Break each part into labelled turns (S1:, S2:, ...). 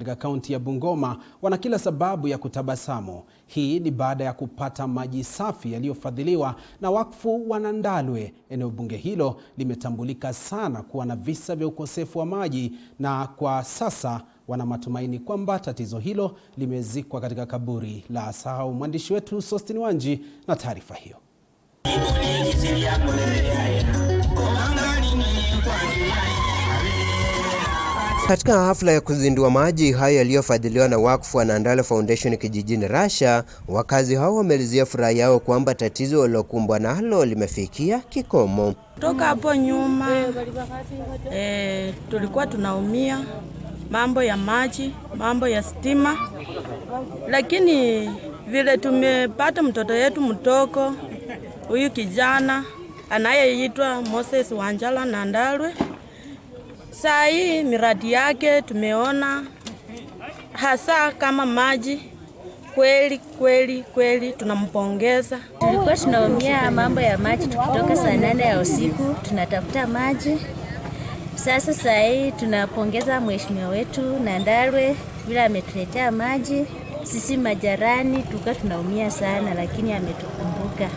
S1: Katika kaunti ya Bungoma wana kila sababu ya kutabasamu. Hii ni baada ya kupata maji safi yaliyofadhiliwa na wakfu wa Nandalwe. Eneo bunge hilo limetambulika sana kuwa na visa vya ukosefu wa maji, na kwa sasa wana matumaini kwamba tatizo hilo limezikwa katika kaburi la sahau. Mwandishi wetu Sostini Wanji na taarifa hiyo.
S2: Katika hafla ya kuzindua maji hayo yaliyofadhiliwa na wakfu wa Nandalwe Foundation kijijini Rasha, wakazi hao wameelezea furaha yao kwamba tatizo walilokumbwa nalo limefikia kikomo.
S3: Toka hapo nyuma tulikuwa tunaumia mambo ya maji, mambo ya stima, lakini vile tumepata mtoto yetu mtoko, huyu kijana anayeitwa Moses Wanjala Nandalwe, saa hii miradi yake tumeona, hasa kama maji. Kweli tunampongeza.
S4: Tulikuwa tunaumia mambo ya maji, tukitoka saa 8 ya usiku tunatafuta maji. Sasa saa hii tunapongeza mheshimiwa wetu Nandalwe bila ametuletea maji. Sisi majarani tulikuwa tunaumia sana, lakini ametukumbuka.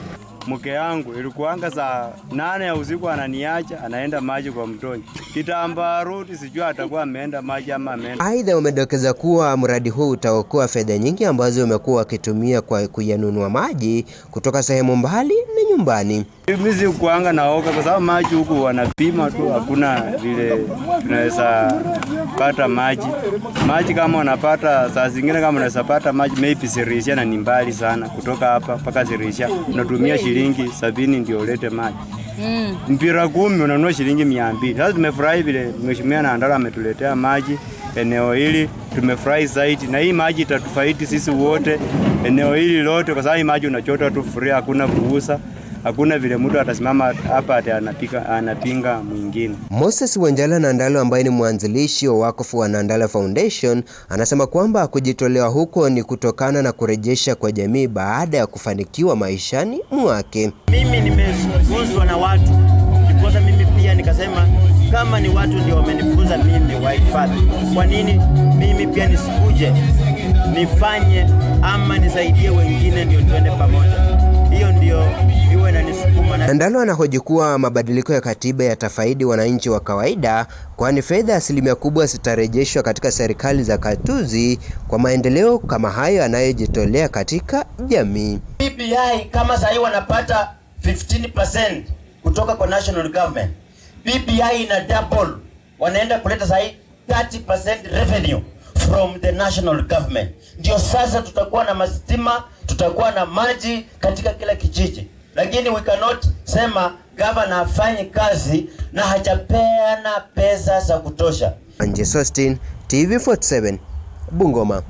S5: Mke yangu ilikuanga saa 8 ya usiku ananiacha anaenda maji kwa mtoni. Kitambaa rudi sijui atakuwa ameenda maji ama ameenda.
S2: Aidha wamedokeza kuwa mradi huu utaokoa fedha nyingi ambazo wamekuwa wakitumia kwa kuyanunua maji kutoka sehemu mbali na nyumbani.
S5: Mimi si kuanga naoga kwa sababu maji huku wanapima tu, hakuna vile tunaweza pata maji. Maji kama unapata saa zingine kama unaweza pata maji maybe Sirisha na ni mbali sana kutoka hapa mpaka Sirisha unatumia shilingi 70 ndio ulete maji. Mpira 10 unanunua shilingi 200. Sasa tumefurahi vile mheshimiwa Nandalwe ametuletea maji eneo hili, tumefurahi zaidi, na hii maji itatufaidi sisi wote eneo hili lote, kwa sababu hii maji unachota tu free, hakuna kuuza. Hakuna vile mtu atasimama hapa ati anapinga mwingine.
S2: Moses Wanjala Nandalwe ambaye ni mwanzilishi wa wakfu wa Nandalwe Foundation anasema kwamba kujitolewa huko ni kutokana na kurejesha kwa jamii baada ya kufanikiwa maishani mwake.
S6: Mimi nimefunzwa na watu, ndipo mimi pia nikasema kama ni watu ndio wamenifunza mimi wahifadhi, kwa nini mimi pia nisikuje nifanye ama nisaidie wengine ndio tuende pamoja. Hiyo ndio iwe inanisukuma.
S2: Nandalwe anahoji kuwa mabadiliko ya katiba yatafaidi wananchi wa kawaida, kwani fedha asilimia kubwa zitarejeshwa katika serikali za katuzi kwa maendeleo kama hayo anayojitolea katika jamii.
S6: BBI kama sasa wanapata 15% kutoka kwa national government, BBI ina double, wanaenda kuleta sasa 30% revenue from the national government. Ndio sasa tutakuwa na mastima, tutakuwa na maji katika kila kijiji. Lakini we cannot sema governor afanye kazi na hajapeana pesa za kutosha.
S2: Sostini, TV47, Bungoma.